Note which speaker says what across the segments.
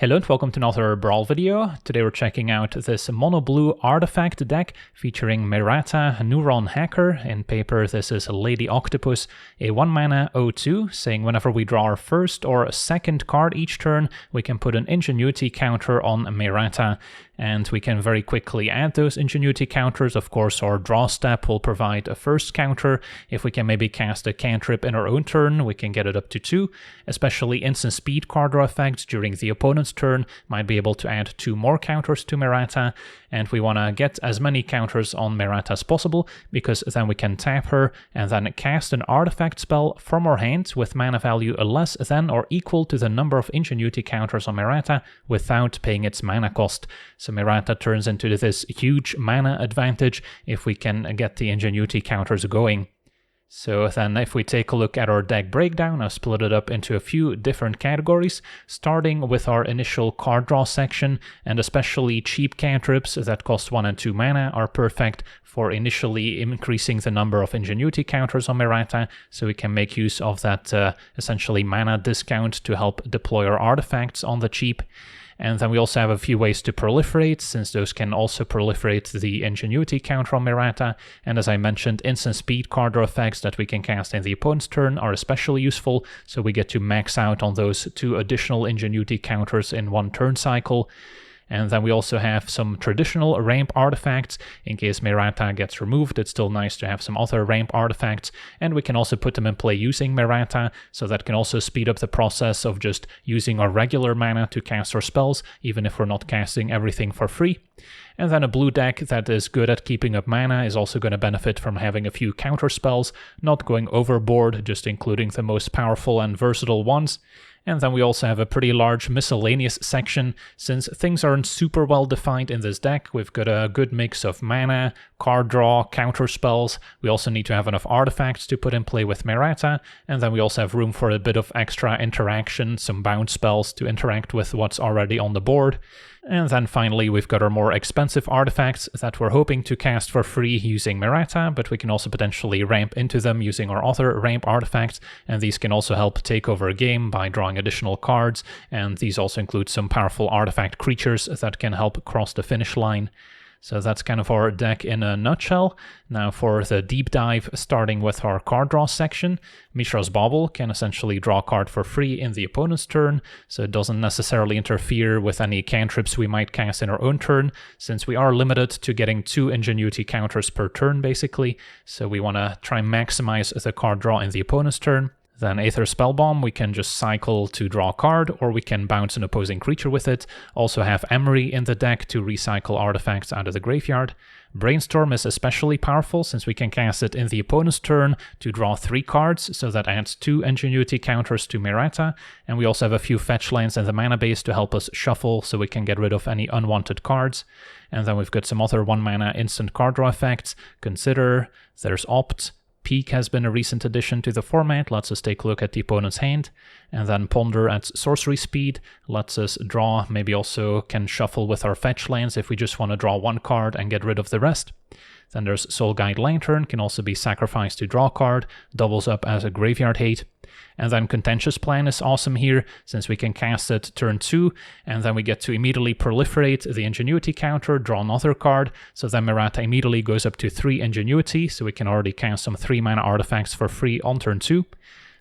Speaker 1: Hello and welcome to another Brawl video. Today we're checking out this mono blue artifact deck featuring Merata, Neuron Hacker. In paper this is Lady Octopus, a 1 mana 0/2, saying whenever we draw our first or second card each turn, we can put an Ingenuity counter on Merata. And we can very quickly add those Ingenuity counters. Of course, our draw step will provide a first counter. If we can maybe cast a cantrip in our own turn, we can get it up to 2. Especially instant speed card draw effects during the opponent's turn might be able to add 2 more counters to Merata. And we want to get as many counters on Merata as possible, because then we can tap her and then cast an artifact spell from our hand with mana value less than or equal to the number of Ingenuity counters on Merata without paying its mana cost. So Merata turns into this huge mana advantage if we can get the Ingenuity counters going. So then if we take a look at our deck breakdown, I've split it up into a few different categories, starting with our initial card draw section, and especially cheap cantrips that cost 1 and 2 mana are perfect for initially increasing the number of Ingenuity counters on Merata, so we can make use of that essentially mana discount to help deploy our artifacts on the cheap. And then we also have a few ways to proliferate, since those can also proliferate the Ingenuity counter on Merata. And as I mentioned, instant speed card draw effects that we can cast in the opponent's turn are especially useful, so we get to max out on those 2 additional Ingenuity counters in 1 turn cycle. And then we also have some traditional ramp artifacts. In case Merata gets removed, it's still nice to have some other ramp artifacts. And we can also put them in play using Merata, so that can also speed up the process of just using our regular mana to cast our spells, even if we're not casting everything for free. And then a blue deck that is good at keeping up mana is also going to benefit from having a few counter spells, not going overboard, just including the most powerful and versatile ones. And then we also have a pretty large miscellaneous section. Since things aren't super well defined in this deck, we've got a good mix of mana, card draw, counter spells. We also need to have enough artifacts to put in play with Merata, and then we also have room for a bit of extra interaction, some bounce spells to interact with what's already on the board. And then finally we've got our more expensive artifacts that we're hoping to cast for free using Merata, but we can also potentially ramp into them using our other ramp artifacts, and these can also help take over a game by drawing additional cards, and these also include some powerful artifact creatures that can help cross the finish line. So that's kind of our deck in a nutshell. Now for the deep dive, starting with our card draw section, Mishra's Bauble can essentially draw a card for free in the opponent's turn, so it doesn't necessarily interfere with any cantrips we might cast in our own turn, since we are limited to getting 2 Ingenuity counters per turn basically, so we want to try and maximize the card draw in the opponent's turn. Then Aether Spellbomb, we can just cycle to draw a card, or we can bounce an opposing creature with it. Also have Emery in the deck to recycle artifacts out of the graveyard. Brainstorm is especially powerful since we can cast it in the opponent's turn to draw 3 cards, so that adds 2 Ingenuity counters to Merata. And we also have a few fetch lands in the mana base to help us shuffle, so we can get rid of any unwanted cards. And then we've got some other 1 mana instant card draw effects. Consider, there's Opt. Peak has been a recent addition to the format, lets us take a look at the opponent's hand, and then Ponder at sorcery speed, lets us draw, maybe also can shuffle with our fetch lands if we just want to draw 1 card and get rid of the rest. Then there's Soul Guide Lantern, can also be sacrificed to draw a card, doubles up as a graveyard hate. And then Contentious Plan is awesome here, since we can cast it turn 2, and then we get to immediately proliferate the Ingenuity counter, draw another card, so then Merata immediately goes up to 3 Ingenuity, so we can already cast some 3 mana artifacts for free on turn 2.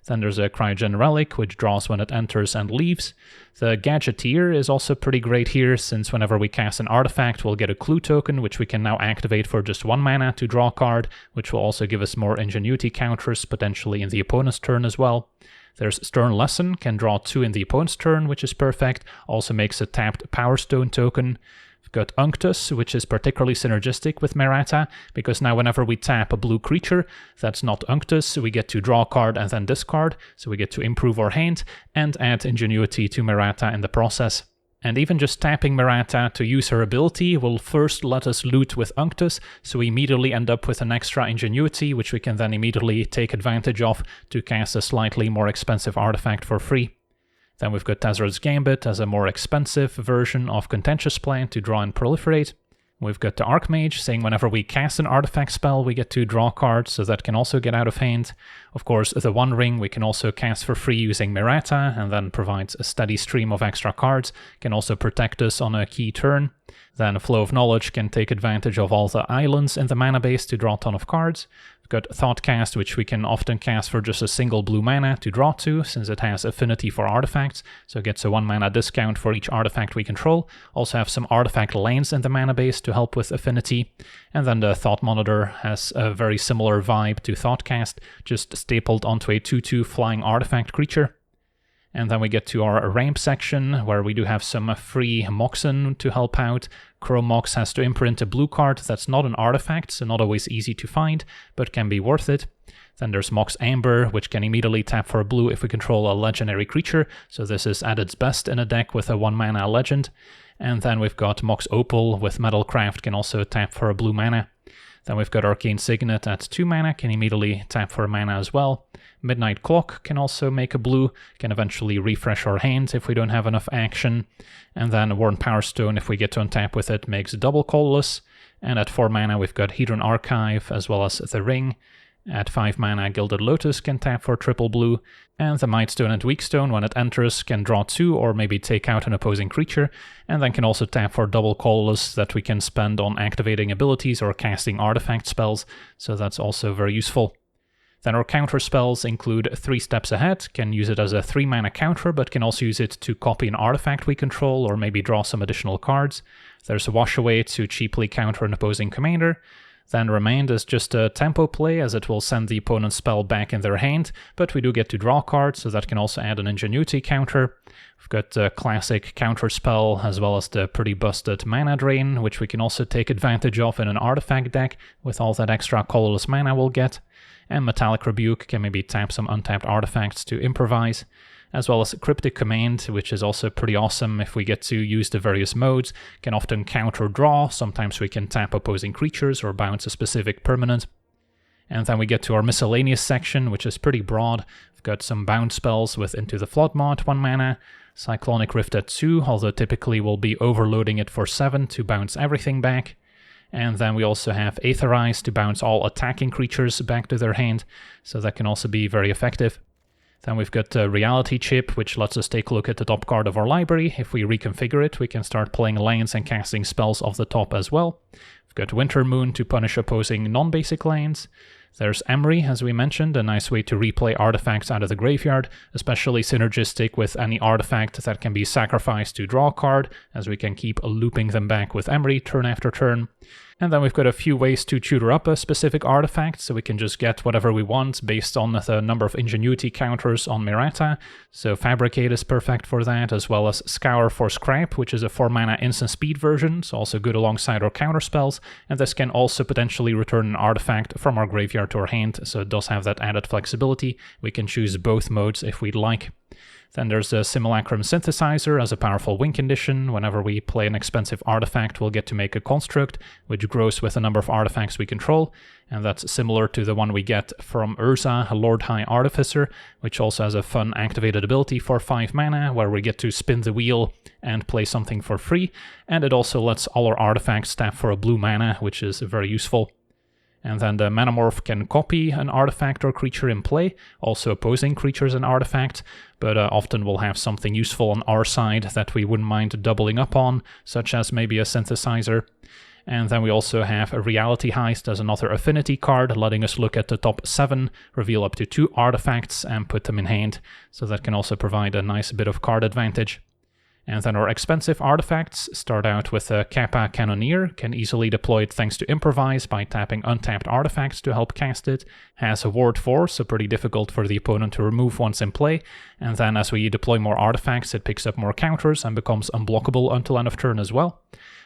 Speaker 1: Then there's a Cryogen Relic, which draws when it enters and leaves. The Gadgeteer is also pretty great here, since whenever we cast an artifact, we'll get a clue token, which we can now activate for just 1 mana to draw a card, which will also give us more Ingenuity counters, potentially in the opponent's turn as well. There's Stern Lesson, can draw 2 in the opponent's turn, which is perfect, also makes a tapped Power Stone token. We've got Unctus, which is particularly synergistic with Merata, because now whenever we tap a blue creature that's not Unctus, we get to draw a card and then discard, so we get to improve our hand and add Ingenuity to Merata in the process. And even just tapping Merata to use her ability will first let us loot with Unctus, so we immediately end up with an extra Ingenuity, which we can then immediately take advantage of to cast a slightly more expensive artifact for free. Then we've got Tazrad's Gambit as a more expensive version of Contentious Plan to draw and proliferate. We've got the Archmage saying whenever we cast an artifact spell, we get to draw cards, so that can also get out of hand. Of course, the One Ring we can also cast for free using Merata, and then provides a steady stream of extra cards, can also protect us on a key turn. Then Flow of Knowledge can take advantage of all the islands in the mana base to draw a ton of cards. We've got Thoughtcast, which we can often cast for just a single blue mana to draw to, since it has affinity for artifacts, so it gets a 1 mana discount for each artifact we control. Also have some artifact lands in the mana base to help with affinity. And then the Thought Monitor has a very similar vibe to Thoughtcast, just stapled onto a 2/2 flying artifact creature. And then we get to our ramp section, where we do have some free Moxen to help out. Chrome Mox has to imprint a blue card that's not an artifact, so not always easy to find, but can be worth it. Then there's Mox Amber, which can immediately tap for a blue if we control a legendary creature, so this is at its best in a deck with a 1 mana legend. And then we've got Mox Opal with Metalcraft, can also tap for a blue mana. Then we've got Arcane Signet at 2 mana, can immediately tap for a mana as well. Midnight Clock can also make a blue, can eventually refresh our hand if we don't have enough action. And then Worn Power Stone, if we get to untap with it, makes double colorless. And at 4 mana we've got Hedron Archive as well as the Ring. At 5 mana, Gilded Lotus can tap for triple blue, and the Mightstone and Weakstone, when it enters, can draw 2 or maybe take out an opposing creature, and then can also tap for double colorless that we can spend on activating abilities or casting artifact spells, so that's also very useful. Then our counter spells include 3 Steps Ahead, can use it as a 3 mana counter, but can also use it to copy an artifact we control or maybe draw some additional cards. There's a Wash Away to cheaply counter an opposing commander. Then Remained is just a tempo play, as it will send the opponent's spell back in their hand, but we do get to draw cards, so that can also add an Ingenuity counter. We've got the classic counter spell, as well as the pretty busted Mana Drain, which we can also take advantage of in an artifact deck, with all that extra colorless mana we'll get. And Metallic Rebuke can maybe tap some untapped artifacts to improvise. As well as Cryptic Command, which is also pretty awesome if we get to use the various modes, can often counter draw, sometimes we can tap opposing creatures or bounce a specific permanent. And then we get to our miscellaneous section, which is pretty broad. We've got some bounce spells with Into the Flood mod, 1 mana, Cyclonic Rift at 2, although typically we'll be overloading it for 7 to bounce everything back. And then we also have Aetherize to bounce all attacking creatures back to their hand, so that can also be very effective. Then we've got the Reality Chip, which lets us take a look at the top card of our library. If we reconfigure it, we can start playing lands and casting spells off the top as well. We've got Winter Moon to punish opposing non-basic lands. There's Emry, as we mentioned, a nice way to replay artifacts out of the graveyard, especially synergistic with any artifact that can be sacrificed to draw a card, as we can keep looping them back with Emry turn after turn. And then we've got a few ways to tutor up a specific artifact, so we can just get whatever we want based on the number of Ingenuity counters on Merata. So Fabricate is perfect for that, as well as Scour for Scrap, which is a 4 mana instant speed version, so also good alongside our counter spells. And this can also potentially return an artifact from our graveyard to our hand, so it does have that added flexibility. We can choose both modes if we'd like. Then there's the Simulacrum Synthesizer as a powerful win condition. Whenever we play an expensive artifact, we'll get to make a construct, which grows with the number of artifacts we control, and that's similar to the one we get from Urza, Lord High Artificer, which also has a fun activated ability for 5 mana, where we get to spin the wheel and play something for free, and it also lets all our artifacts tap for a blue mana, which is very useful. And then the Manamorph can copy an artifact or creature in play, also opposing creatures and artifact, but often we'll have something useful on our side that we wouldn't mind doubling up on, such as maybe a synthesizer. And then we also have a Reality Heist as another affinity card, letting us look at the top 7, reveal up to 2 artifacts and put them in hand, so that can also provide a nice bit of card advantage. And then our expensive artifacts start out with a Kappa Cannoneer, can easily deploy it thanks to Improvise by tapping untapped artifacts to help cast it, has a Ward 4, so pretty difficult for the opponent to remove once in play, and then as we deploy more artifacts it picks up more counters and becomes unblockable until end of turn as well.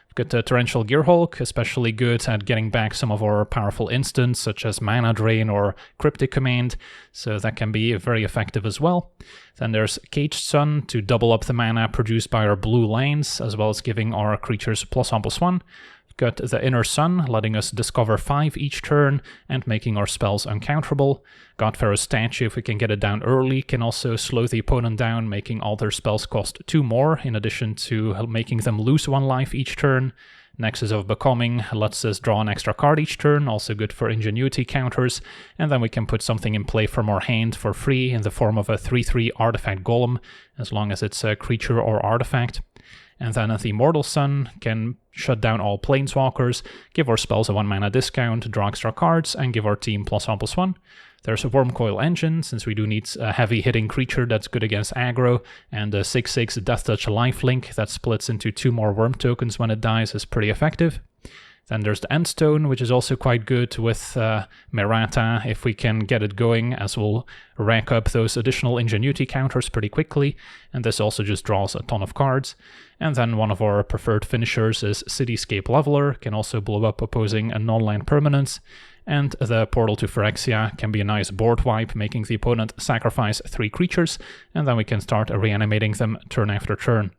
Speaker 1: We've got the Torrential Gearhulk, especially good at getting back some of our powerful instants such as Mana Drain or Cryptic Command, so that can be very effective as well. Then there's Caged Sun to double up the mana produced by our blue lands, as well as giving our creatures +1/+1. We've Got the Inner Sun, letting us discover 5 each turn and making our spells uncounterable. Got Pharaoh's Statue, if we can get it down early, can also slow the opponent down, making all their spells cost 2 more, in addition to making them lose 1 life each turn. Nexus of Becoming lets us draw an extra card each turn, also good for ingenuity counters, and then we can put something in play from our hand for free in the form of a 3/3 artifact golem, as long as it's a creature or artifact. And then the Immortal Sun can shut down all planeswalkers, give our spells a 1 mana discount, draw extra cards, and give our team +1/+1. There's a Wormcoil Engine, since we do need a heavy hitting creature that's good against aggro, and a 6/6 Death Touch lifelink that splits into 2 more worm tokens when it dies is pretty effective. Then there's the Endstone, which is also quite good with Merata if we can get it going, as we'll rack up those additional ingenuity counters pretty quickly, and this also just draws a ton of cards. And then one of our preferred finishers is Cityscape Leveler, can also blow up opposing a non-land permanence, and the Portal to Phyrexia can be a nice board wipe, making the opponent sacrifice 3 creatures, and then we can start reanimating them turn after turn.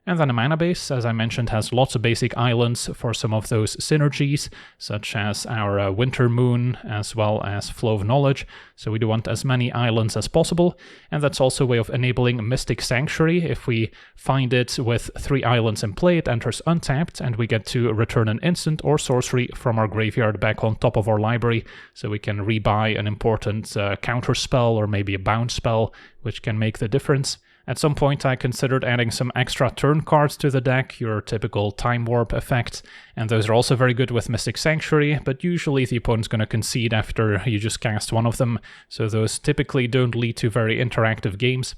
Speaker 1: And then a mana base, as I mentioned, has lots of basic islands for some of those synergies, such as our Winter Moon, as well as Flow of Knowledge, so we do want as many islands as possible, and that's also a way of enabling Mystic Sanctuary. If we find it with 3 islands in play, it enters untapped, and we get to return an instant or sorcery from our graveyard back on top of our library, so we can rebuy an important counter spell or maybe a bounce spell, which can make the difference. At some point I considered adding some extra turn cards to the deck, your typical Time Warp effect, and those are also very good with Mystic Sanctuary, but usually the opponent's going to concede after you just cast one of them, so those typically don't lead to very interactive games.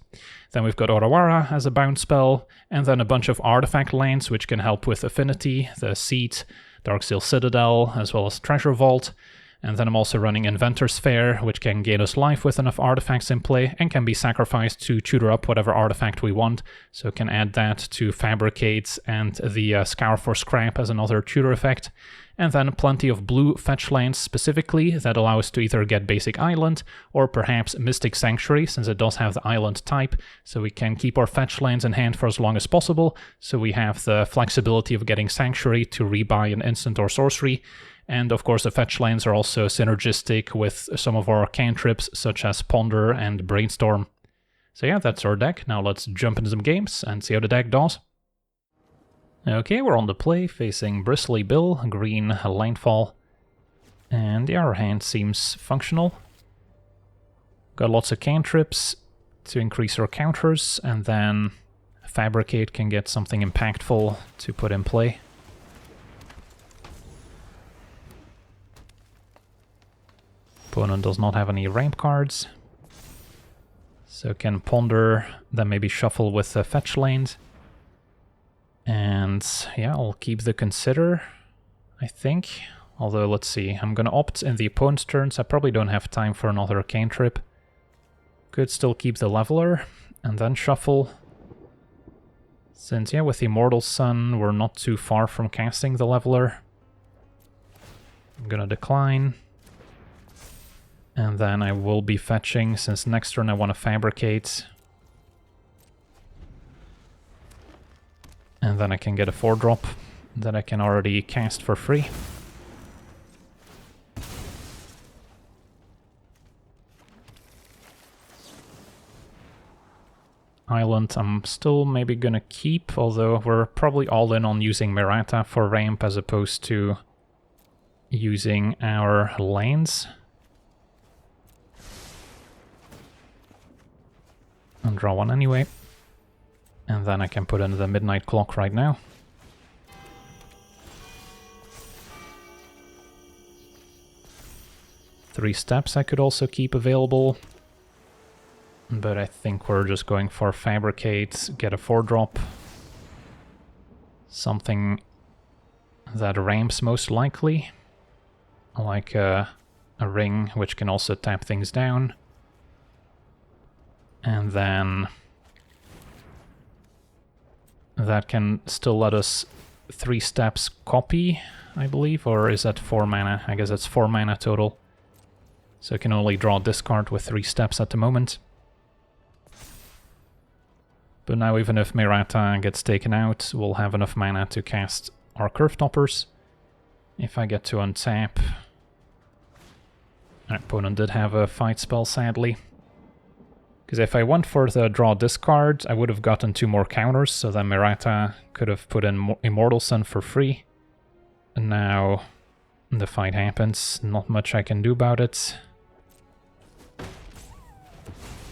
Speaker 1: Then we've got Orawara as a bounce spell, and then a bunch of artifact lands which can help with Affinity, the Seat, Darksteel Citadel, as well as Treasure Vault. And then I'm also running Inventor's Fair, which can gain us life with enough artifacts in play and can be sacrificed to tutor up whatever artifact we want. So can add that to Fabricate and the Scour for Scrap as another tutor effect. And then plenty of blue fetch lands specifically that allow us to either get Basic Island or perhaps Mystic Sanctuary, since it does have the island type, so we can keep our fetch lands in hand for as long as possible, so we have the flexibility of getting Sanctuary to rebuy an instant or sorcery. And of course the fetch lands are also synergistic with some of our cantrips such as Ponder and Brainstorm. So yeah, that's our deck. Now let's jump into some games and see how the deck does. Okay, we're on the play facing Bristly Bill, green landfall. And yeah, our hand seems functional. Got lots of cantrips to increase our counters, and then Fabricate can get something impactful to put in play. Opponent does not have any ramp cards, so can Ponder, then maybe shuffle with the fetch lanes. And yeah, I'll keep the Consider, I think. Although, let's see, I'm gonna opt in the opponent's turns. I probably don't have time for another cantrip. Could still keep the Leveler, and then shuffle. Since, yeah, with the Immortal Sun, we're not too far from casting the Leveler. I'm gonna decline. And then I will be fetching, since next turn I want to Fabricate. And then I can get a 4-drop that I can already cast for free. Island I'm still maybe gonna keep, although we're probably all in on using Merata for ramp as opposed to using our lands. I'll draw one anyway, and then I can put in the Midnight Clock right now. Three steps I could also keep available, but I think we're just going for Fabricate, get a 4-drop. Something that ramps most likely, like a ring which can also tap things down. And then that can still let us 3 steps copy, I believe, or is that 4 mana? I guess it's 4 mana total. So I can only draw discard with 3 steps at the moment. But now even if Merata gets taken out, we'll have enough mana to cast our Curve Toppers. If I get to untap... Our opponent did have a fight spell, sadly. Because if I went for the draw discard, I would have gotten 2 more counters, so then Merata could have put in Immortal Sun for free. And now the fight happens, not much I can do about it.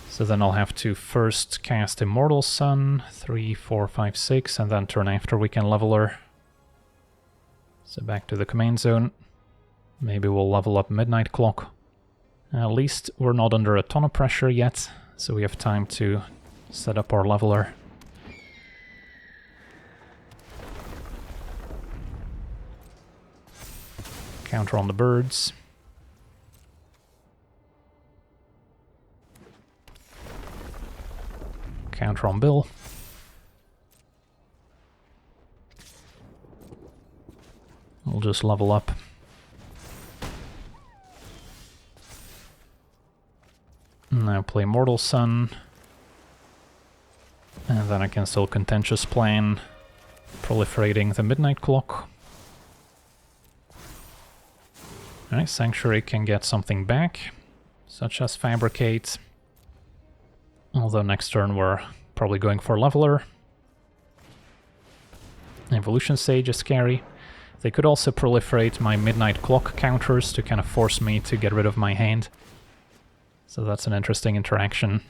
Speaker 1: So then I'll have to first cast Immortal Sun, 3, 4, 5, 6, and then turn after we can level her. So back to the command zone. Maybe we'll level up Midnight Clock. At least we're not under a ton of pressure yet, so we have time to set up our leveler. Counter on the birds. Counter on Bill. We'll just level up. Now play Mortal Sun. And then I can still Contentious plan proliferating the Midnight Clock. Alright, Sanctuary can get something back, such as Fabricate. Although next turn we're probably going for Leveler. Evolution Sage is scary. They could also proliferate my Midnight Clock counters to kind of force me to get rid of my hand. So that's an interesting interaction.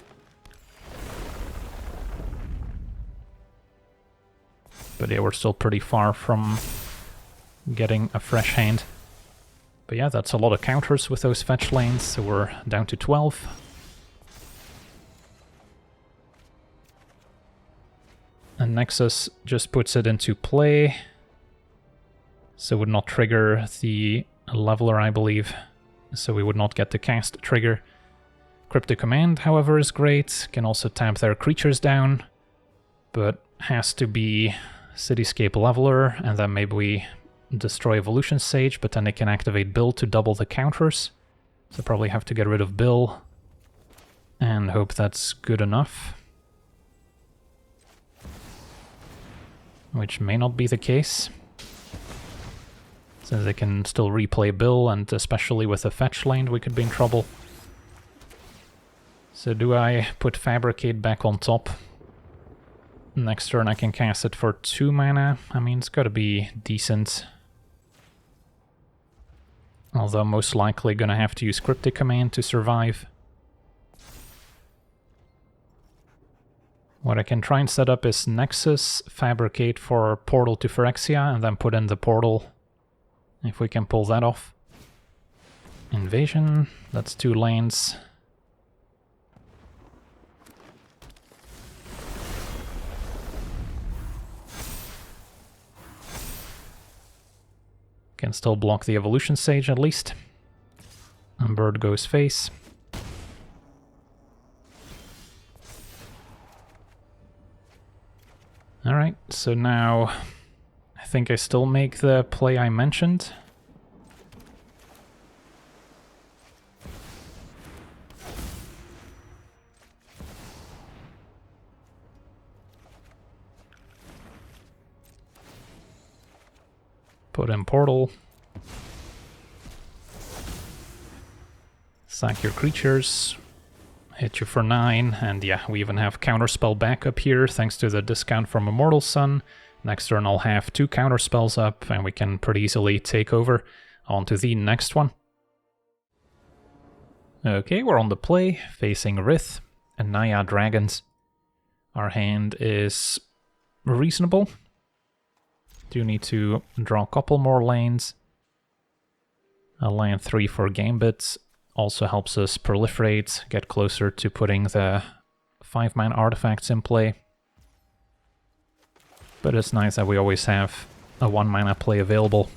Speaker 1: But yeah, we're still pretty far from getting a fresh hand. But yeah, that's a lot of counters with those fetch lanes, so we're down to 12. And Nexus just puts it into play. So would not trigger the leveler, I believe. So we would not get the cast trigger. Cryptic Command, however, is great. Can also tap their creatures down. But has to be Cityscape Leveler, and then maybe we destroy Evolution Sage, but then they can activate Bill to double the counters. So probably have to get rid of Bill. And hope that's good enough. Which may not be the case. Since they can still replay Bill, and especially with a fetch lane we could be in trouble. So do I put Fabricate back on top? Next turn I can cast it for 2 mana. I mean, it's gotta be decent. Although most likely gonna have to use Cryptic Command to survive. What I can try and set up is Nexus, Fabricate for Portal to Phyrexia, and then put in the Portal. If we can pull that off. Invasion, that's 2 lanes. Can still block the Evolution Sage at least. And Bird goes face. Alright, so now I think I still make the play I mentioned. Put in Portal. Sack your creatures. Hit you for 9, and yeah, we even have Counterspell backup here, thanks to the discount from Immortal Sun. Next turn I'll have 2 counterspells up, and we can pretty easily take over. On to the next one. Okay, we're on the play, facing Rith and Naya Dragons. Our hand is reasonable. Do need to draw a couple more lanes. A land 3 for Gambit also helps us proliferate, get closer to putting the 5-mana artifacts in play. But it's nice that we always have a 1-mana play available.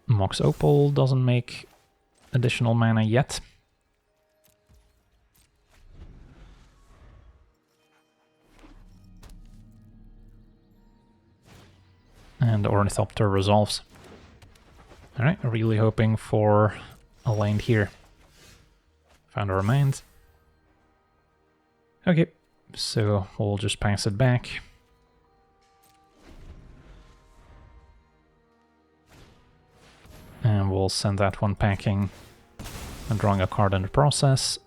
Speaker 1: Mox Opal doesn't make additional mana yet. And Ornithopter resolves. Alright, really hoping for a lane here. Found a remand. Okay, so we'll just pass it back. And we'll send that one packing and drawing a card in the process.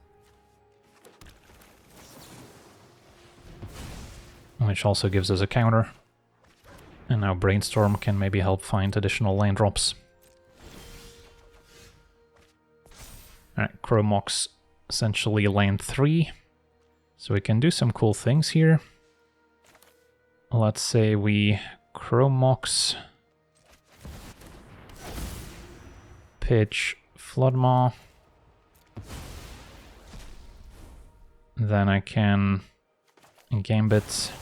Speaker 1: Which also gives us a counter. And now Brainstorm can maybe help find additional land drops. Alright, Chromox essentially land 3. So we can do some cool things here. Let's say we Chromox, pitch Floodmaw. Then I can Gambit.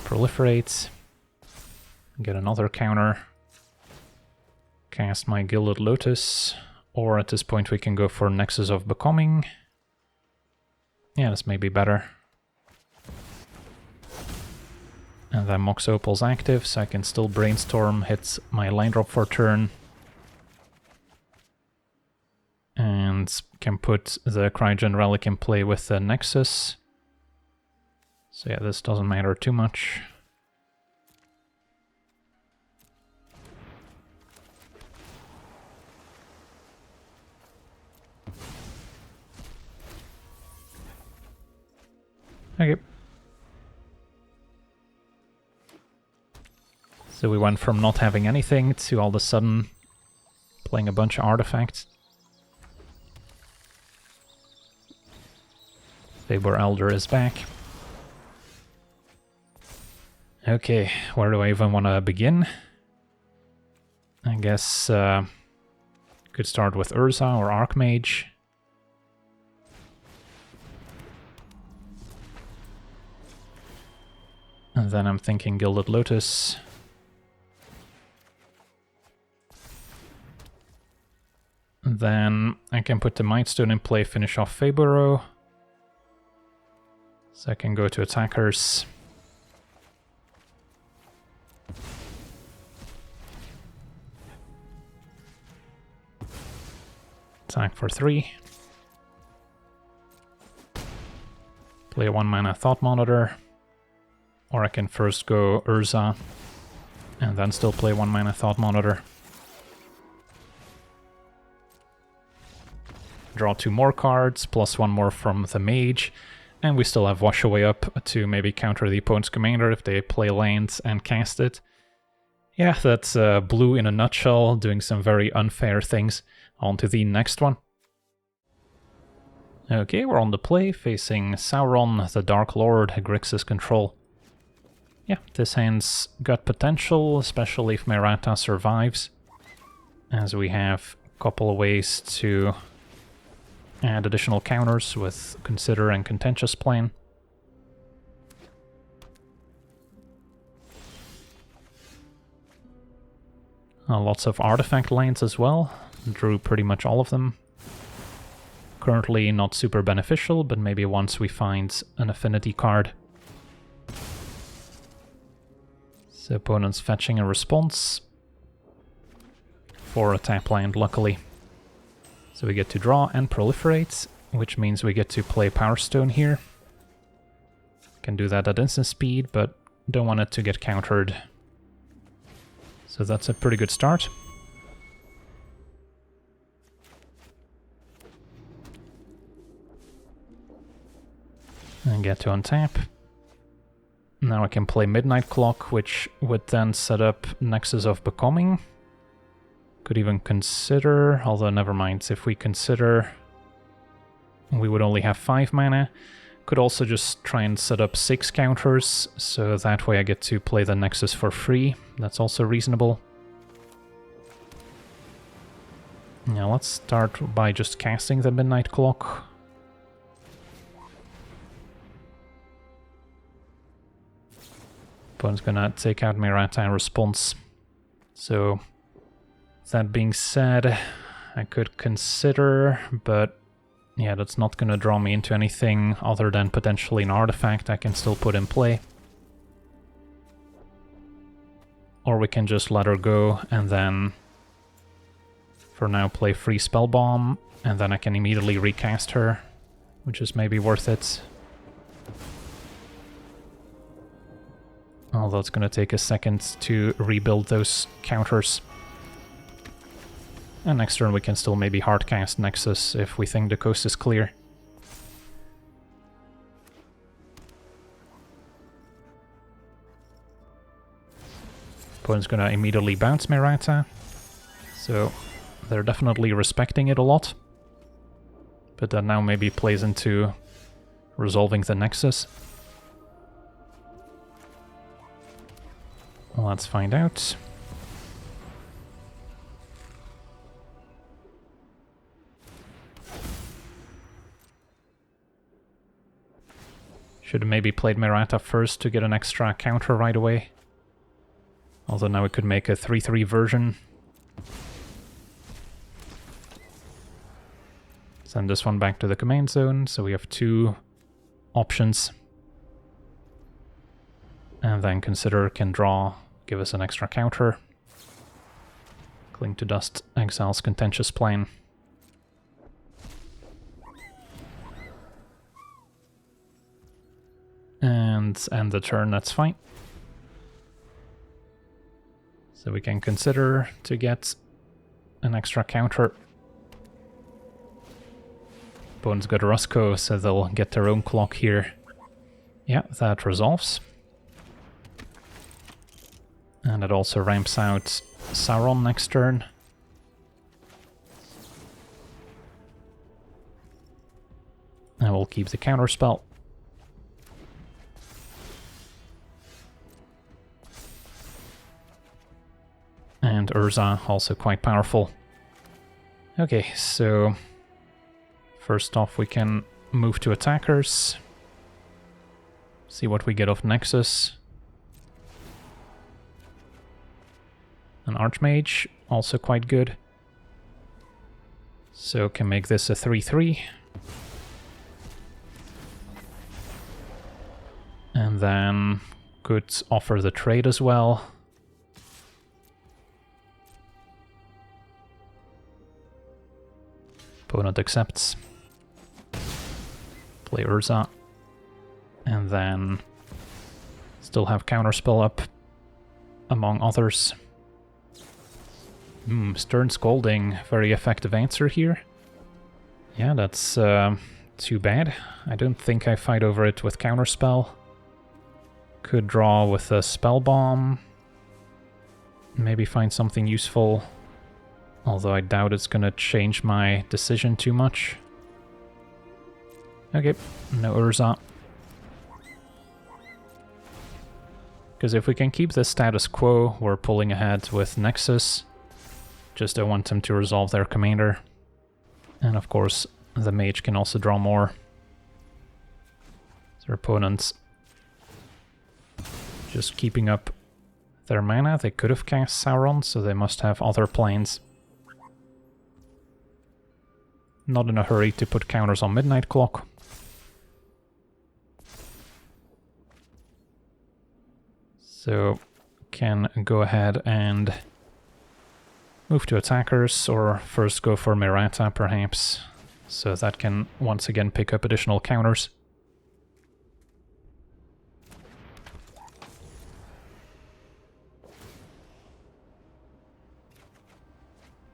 Speaker 1: Proliferate. Get another counter. Cast my Gilded Lotus. Or at this point we can go for Nexus of Becoming. Yeah, this may be better. And then Mox Opal's active, so I can still Brainstorm, hit my line drop for turn. And can put the Cryogen Relic in play with the Nexus. So yeah, this doesn't matter too much. Okay. So we went from not having anything to all of a sudden playing a bunch of artifacts. Faber Elder is back. Okay, where do I even want to begin? I guess could start with Urza or Archmage. And then I'm thinking Gilded Lotus. And then I can put the Mightstone in play, finish off Faburo. So I can go to attackers. Attack for 3. Play a 1-mana Thought Monitor. Or I can first go Urza, and then still play 1-mana Thought Monitor. Draw 2 more cards, plus 1 more from the Mage, and we still have Wash Away up to maybe counter the opponent's commander if they play lands and cast it. Yeah, that's blue in a nutshell, doing some very unfair things. On to the next one. Okay, we're on the play, facing Sauron, the Dark Lord, Grixis control. Yeah, this hand's got potential, especially if Merata survives, as we have a couple of ways to add additional counters with Consider and Contentious Plan. Lots of artifact lands as well, drew pretty much all of them. Currently not super beneficial, but maybe once we find an affinity card. So opponent's fetching a response for a tap land, luckily. So we get to draw and proliferate, which means we get to play Power Stone here. Can do that at instant speed, but don't want it to get countered. So that's a pretty good start. And get to untap. Now I can play Midnight Clock, which would then set up Nexus of Becoming. Could even consider, although never mind, if we consider, we would only have 5 mana. Could also just try and set up 6 counters, so that way I get to play the Nexus for free. That's also reasonable. Now let's start by just casting the Midnight Clock. Opponent's gonna take out Merata in response. So, that being said, I could consider, but yeah, that's not gonna draw me into anything other than potentially an artifact I can still put in play. or we can just let her go and then for now play free spell bomb, and then I can immediately recast her, which is maybe worth it. Although it's gonna take a second to rebuild those counters. And next turn we can still maybe hardcast Nexus if we think the coast is clear. Opponent's gonna immediately bounce Merata, so they're definitely respecting it a lot. But that now maybe plays into resolving the Nexus. Let's find out. Should have maybe played Merata first to get an extra counter right away. Although now we could make a 3-3 version. Send this one back to the command zone, so we have 2 options. And then Consider can draw, give us an extra counter. Cling to Dust exiles Contentious Plane. And end the turn, that's fine. So we can Consider to get an extra counter. Opponent's got Rusko, so they'll get their own clock here. Yeah, that resolves. And it also ramps out Sauron next turn. And we'll keep the counterspell. And Urza, also quite powerful. Okay, so first off we can move to attackers. See what we get off Nexus. An Archmage, also quite good. So can make this a 3-3. And then could offer the trade as well. Opponent accepts. Play Urza. And then still have Counterspell up, among others. Stern Scolding, very effective answer here. Yeah, that's too bad. I don't think I fight over it with Counterspell. Could draw with a Spell Bomb. Maybe find something useful. Although I doubt it's gonna change my decision too much. Okay, no Urza. Because if we can keep the status quo, we're pulling ahead with Nexus. Just don't want them to resolve their commander. And of course, the mage can also draw more. Their opponents just keeping up their mana. They could have cast Sauron, so they must have other planes. Not in a hurry to put counters on Midnight Clock. So can go ahead and move to attackers, or first go for Merata perhaps, so that can once again pick up additional counters.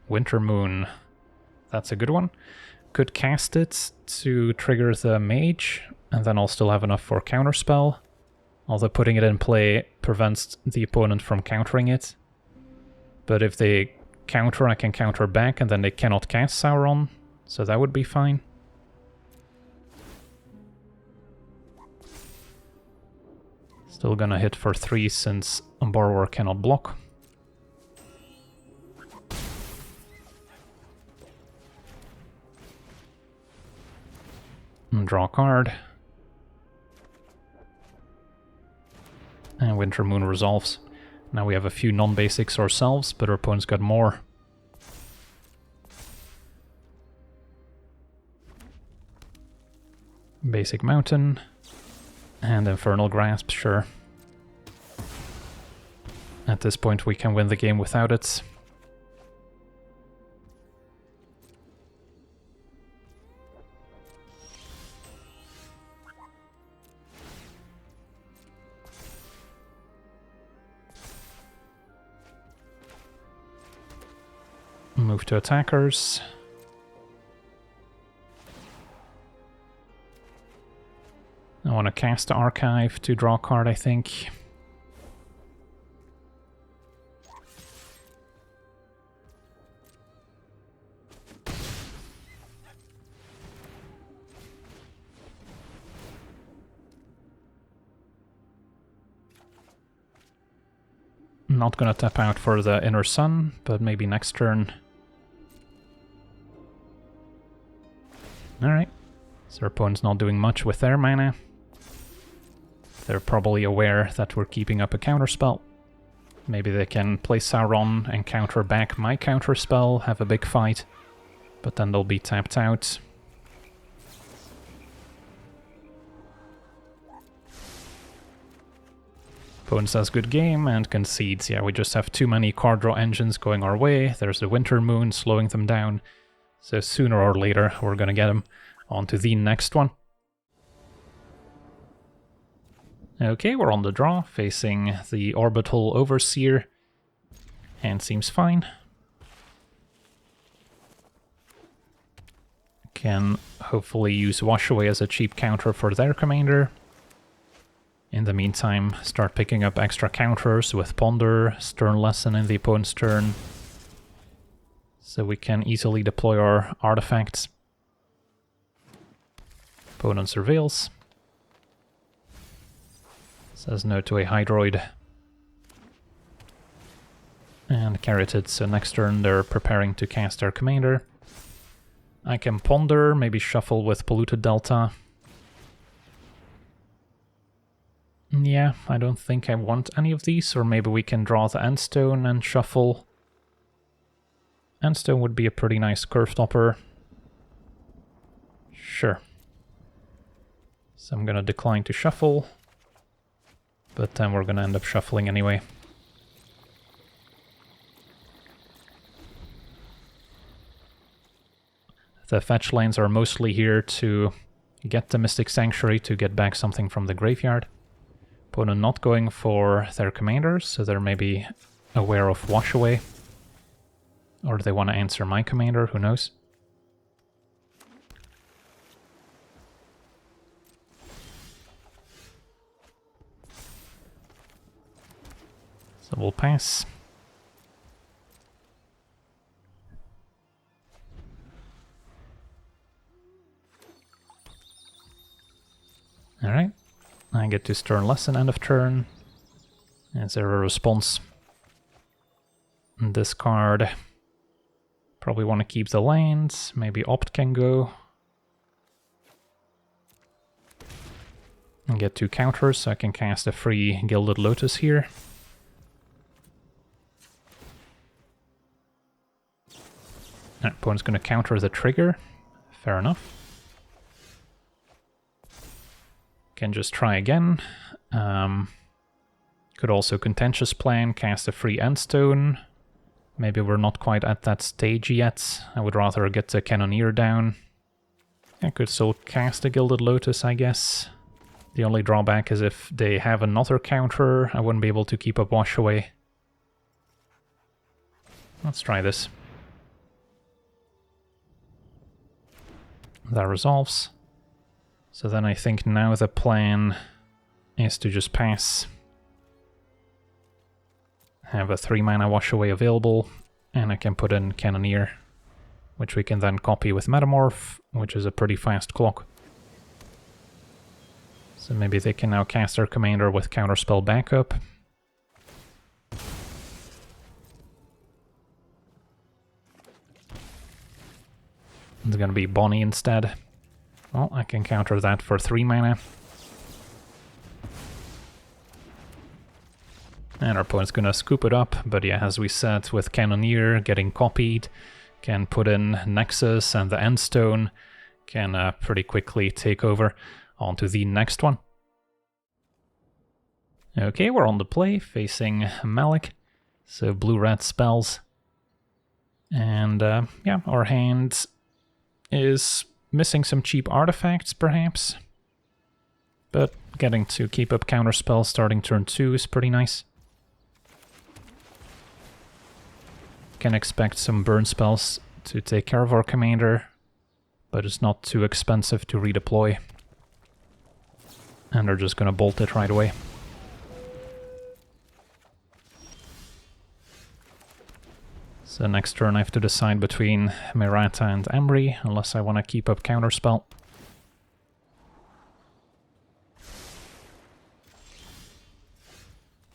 Speaker 1: Winter Moon, that's a good one. Could cast it to trigger the mage, and then I'll still have enough for counterspell. Although putting it in play prevents the opponent from countering it. But if they counter, I can counter back, and then they cannot cast Sauron, so that would be fine. Still gonna hit for 3 since Borrower cannot block. And draw a card. And Winter Moon resolves. Now we have a few non-basics ourselves, but our opponent's got more. Basic Mountain. And Infernal Grasp, sure. At this point we can win the game without it. Move to attackers. I want to cast the Archive to draw a card, I think. Not gonna tap out for the Inner Sun, but maybe next turn. Alright, so our opponent's not doing much with their mana. They're probably aware that we're keeping up a counterspell. Maybe they can play Sauron and counter back my counterspell, have a big fight, but then they'll be tapped out. Opponent says good game and concedes. Yeah, we just have too many card draw engines going our way. There's the Winter Moon slowing them down. So sooner or later we're gonna get them. On to the next one. Okay, we're on the draw, facing the Orbital Overseer. Hand seems fine. Can hopefully use Wash Away as a cheap counter for their commander. In the meantime, start picking up extra counters with Ponder, Stern Lesson in the opponent's turn, so we can easily deploy our artifacts. Opponent surveils. Says no to a Hydroid. And carried it, so next turn they're preparing to cast their commander. I can Ponder, maybe shuffle with Polluted Delta. Yeah, I don't think I want any of these, or maybe we can draw the Endstone and shuffle. Endstone would be a pretty nice curve stopper. Sure. So I'm gonna decline to shuffle, but then we're gonna end up shuffling anyway. The fetch lands are mostly here to get the Mystic Sanctuary to get back something from the graveyard. Opponent not going for their commanders, so they're maybe aware of Wash Away. Or they want to answer my commander, who knows. So we'll pass. Alright. I get to Stern Lesson end of turn. Is there a response? Discard. Probably want to keep the lands. Maybe Opt can go. And get 2 counters, so I can cast a free Gilded Lotus here. Opponent's going to counter the trigger. Fair enough. Can just try again. Could also Contentious Plan, cast a free Endstone. Maybe we're not quite at that stage yet. I would rather get the Cannoneer down. I could still cast a Gilded Lotus, I guess. The only drawback is if they have another counter, I wouldn't be able to keep up Wash Away. Let's try this. That resolves. So then I think now the plan is to just pass. Have a 3-mana Wash Away available, and I can put in Cannoneer, which we can then copy with Metamorph, which is a pretty fast clock. So maybe they can now cast their commander with Counterspell backup. It's gonna be Bonnie instead. Well, I can counter that for 3 mana. And our opponent's gonna scoop it up, but yeah, as we said, with Cannoneer getting copied, can put in Nexus and the Endstone, can pretty quickly take over. On to the next one. Okay, we're on the play, facing Melek. So blue-red spells. And yeah, our hand is missing some cheap artifacts, perhaps. But getting to keep up counterspells starting turn 2 is pretty nice. Can expect some burn spells to take care of our commander, but it's not too expensive to redeploy. And they're just gonna bolt it right away. So next turn I have to decide between Merata and Emry, unless I want to keep up counterspell.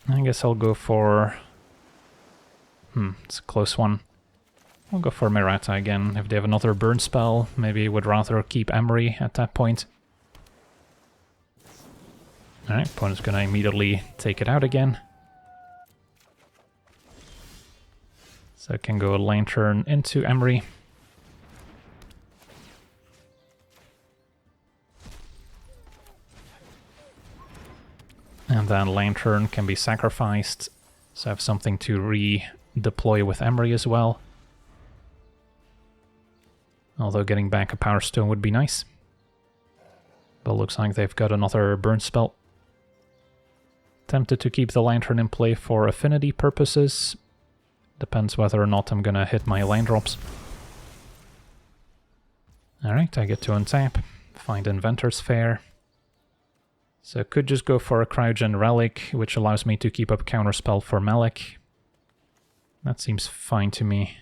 Speaker 1: I guess I'll go for... it's a close one. I'll go for Merata again. If they have another burn spell, maybe I would rather keep Emry at that point. Alright, opponent's gonna immediately take it out again. So I can go a Lantern into Emry. And then Lantern can be sacrificed, so I have something to redeploy with Emry as well. Although getting back a Power Stone would be nice. But looks like they've got another burn spell. Tempted to keep the Lantern in play for affinity purposes. Depends whether or not I'm gonna hit my land drops. Alright, I get to untap, find Inventor's Fair. So I could just go for a Cryogen Relic, which allows me to keep up counterspell for Melek. That seems fine to me.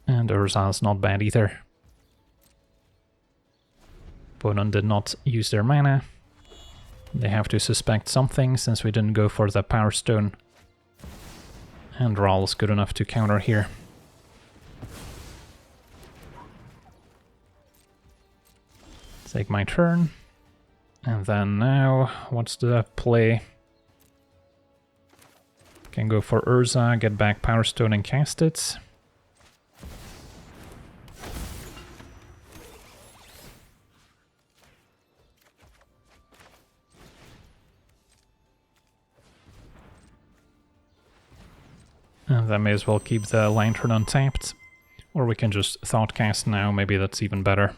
Speaker 1: And Urza's not bad either. Opponent did not use their mana. They have to suspect something since we didn't go for the Power Stone. And Brawl is good enough to counter here. Take my turn. And then now, what's the play? Can go for Urza, get back Power Stone and cast it. And I may as well keep the Lantern untapped. Or we can just Thoughtcast now, maybe that's even better.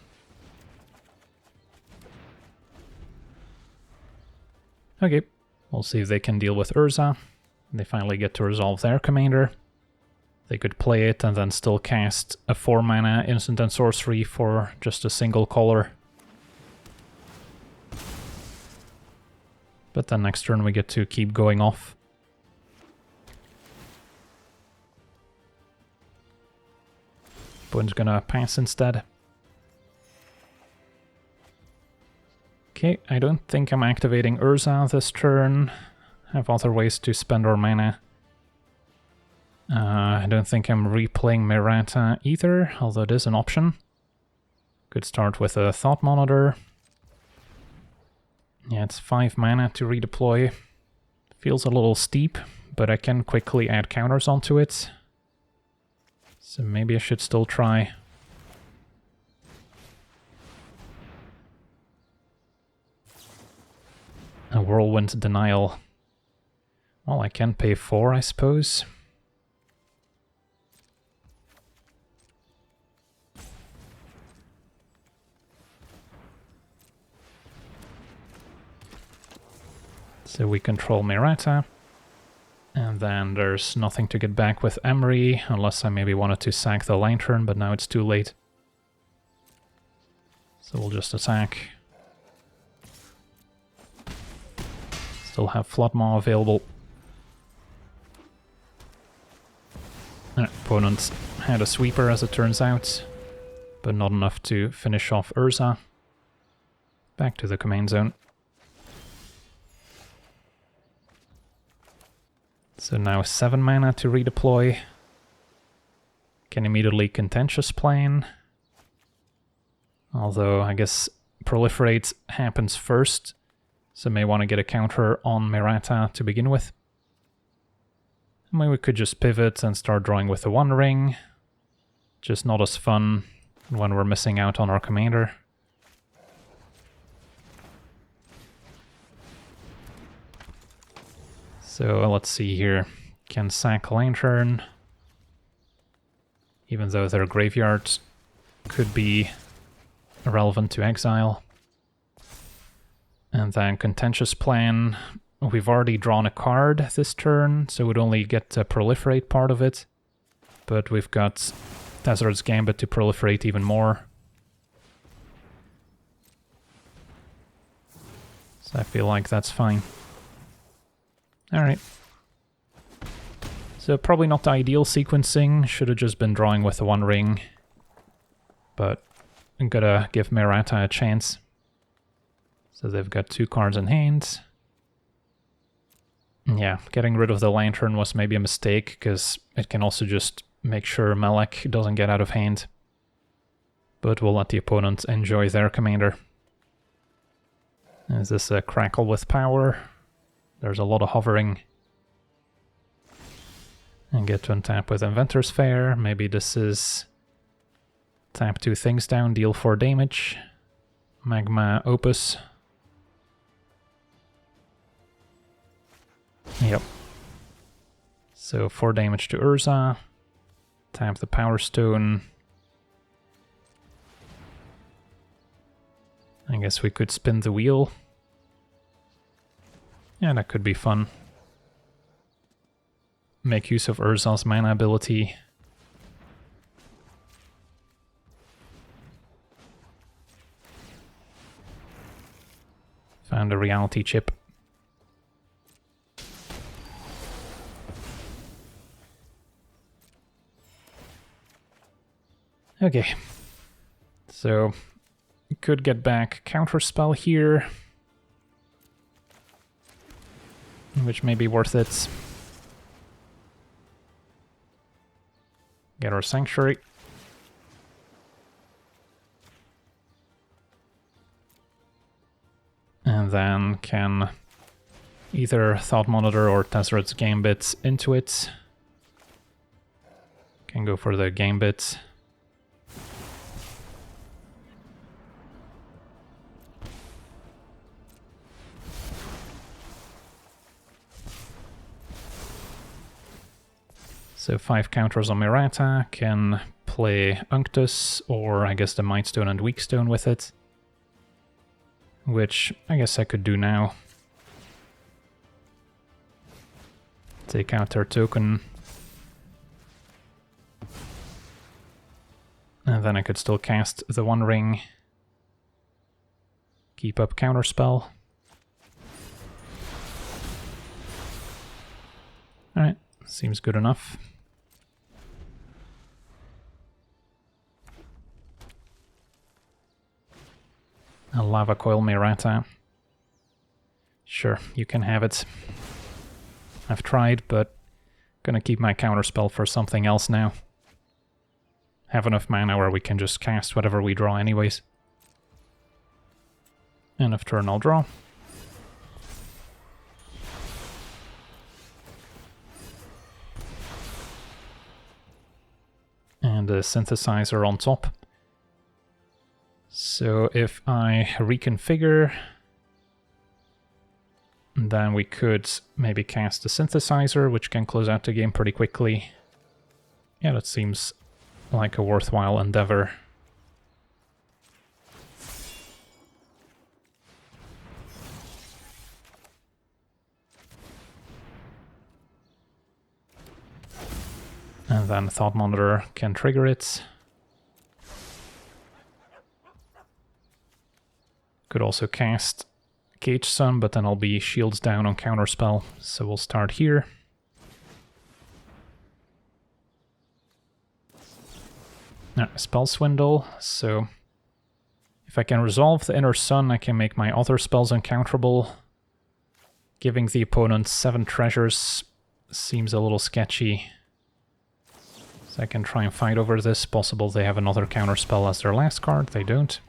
Speaker 1: Okay, we'll see if they can deal with Urza. They finally get to resolve their commander. They could play it and then still cast a 4-mana instant and sorcery for just a single color. But then next turn we get to keep going off. Opponent's gonna pass instead. Okay, I don't think I'm activating Urza this turn. Have other ways to spend our mana. I don't think I'm replaying Merata either, although it is an option. Could start with a Thought Monitor. Yeah, it's 5 mana to redeploy. Feels a little steep, but I can quickly add counters onto it. So maybe I should still try. A Whirlwind Denial. Well, I can pay 4, I suppose. So we control Merata. And then there's nothing to get back with Emry, unless I maybe wanted to sack the Lantern, but now it's too late. So we'll just attack. Still have Floodmaw available. Opponent had a sweeper as it turns out, but not enough to finish off Urza. Back to the command zone. So now 7 mana to redeploy. Can immediately Contentious Plane. Although I guess Proliferate happens first, so may want to get a counter on Merata to begin with. I mean, we could just pivot and start drawing with the One Ring. Just not as fun when we're missing out on our commander. So let's see here. Can sack Lantern, even though their graveyard could be relevant to exile. And then Contentious Plan. We've already drawn a card this turn, so we'd only get to proliferate part of it. But we've got Desert's Gambit to proliferate even more. So I feel like that's fine. Alright. So probably not the ideal sequencing, should have just been drawing with the One Ring. But I'm gonna give Merata a chance. So they've got 2 cards in hand. Yeah, getting rid of the Lantern was maybe a mistake, because it can also just make sure Melek doesn't get out of hand. But we'll let the opponent enjoy their commander. Is this a Crackle with power? There's a lot of hovering. And get to untap with Inventor's Fair. Maybe this is tap 2 things down, deal 4 damage. Magma Opus. Yep. So 4 damage to Urza. Tap the Power Stone. I guess we could spin the wheel. Yeah, that could be fun. Make use of Urza's mana ability. Found a reality chip. Okay, so could get back Counterspell here, which may be worth it. Get our Sanctuary. And then can either Thought Monitor or Tezzereth's Gambit into it. Can go for the Gambit. So 5 counters on Merata, can play Unctus, or I guess the Mightstone and Weakstone with it. Which I guess I could do now. Take out their token. And then I could still cast the One Ring. Keep up Counterspell. Alright, seems good enough. A Lava Coil Merata. Sure, you can have it. I've tried, but gonna keep my Counterspell for something else now. Have enough mana where we can just cast whatever we draw anyways. End of turn, I'll draw. And a Synthesizer on top. So if I reconfigure, then we could maybe cast a Synthesizer, which can close out the game pretty quickly. Yeah, that seems like a worthwhile endeavor. And then Thought Monitor can trigger it. Could also cast Cage Sun, but then I'll be shields down on Counterspell, so we'll start here. Spell Swindle, so if I can resolve the Inner Sun, I can make my other spells uncounterable. Giving the opponent 7 treasures seems a little sketchy. So I can try and fight over this. Possible they have another Counterspell as their last card, they don't.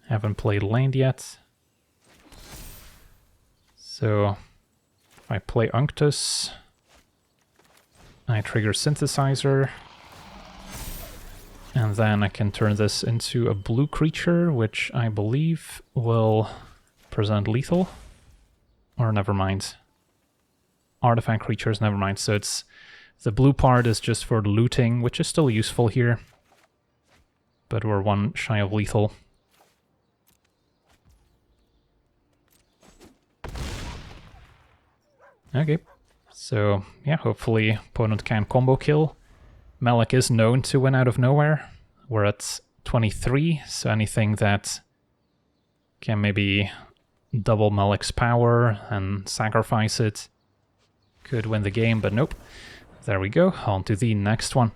Speaker 1: Haven't played land yet. So if I play Unctus, I trigger Synthesizer, and then I can turn this into a blue creature, which I believe will present lethal. Or never mind. Artifact creatures, never mind. So it's the blue part is just for the looting, which is still useful here. But we're one shy of lethal. Okay, so yeah, hopefully opponent can combo kill. Melek is known to win out of nowhere. We're at 23, so anything that can maybe double Melek's power and sacrifice it could win the game, but nope. There we go, on to the next one.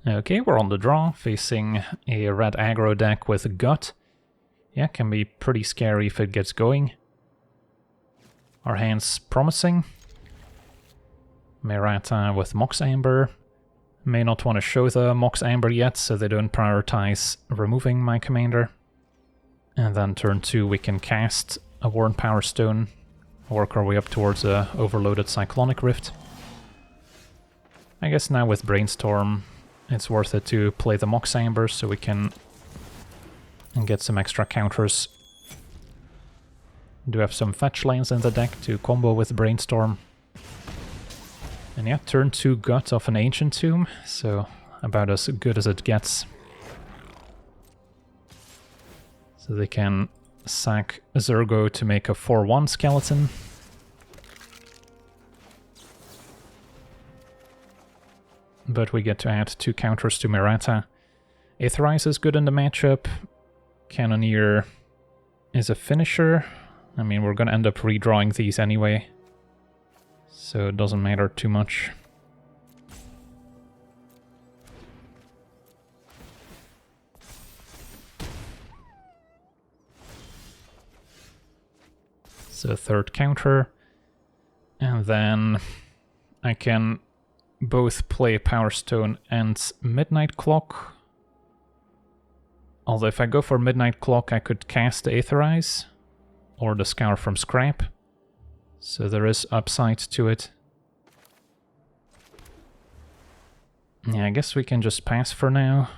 Speaker 1: Okay, we're on the draw, facing a red aggro deck with a Gut. Yeah, can be pretty scary if it gets going. Our hand's promising. Merata with Mox Amber. May not want to show the Mox Amber yet, so they don't prioritize removing my commander. And then turn 2 we can cast a Worn Power Stone, work our way up towards a overloaded Cyclonic Rift. I guess now with Brainstorm it's worth it to play the Mox Amber so we can get some extra counters. Do have some fetch lanes in the deck to combo with Brainstorm. And yeah, turn 2 Gut off an Ancient Tomb, so about as good as it gets. So they can sack Zergo to make a 4-1 skeleton. But we get to add 2 counters to Merata. Aetherize is good in the matchup. Cannoneer is a finisher. I mean, we're gonna end up redrawing these anyway, so it doesn't matter too much. So third counter, and then I can both play Power Stone and Midnight Clock. Although if I go for Midnight Clock I could cast the Aetherize or the Scour from Scrap, so there is upside to it. Yeah, I guess we can just pass for now.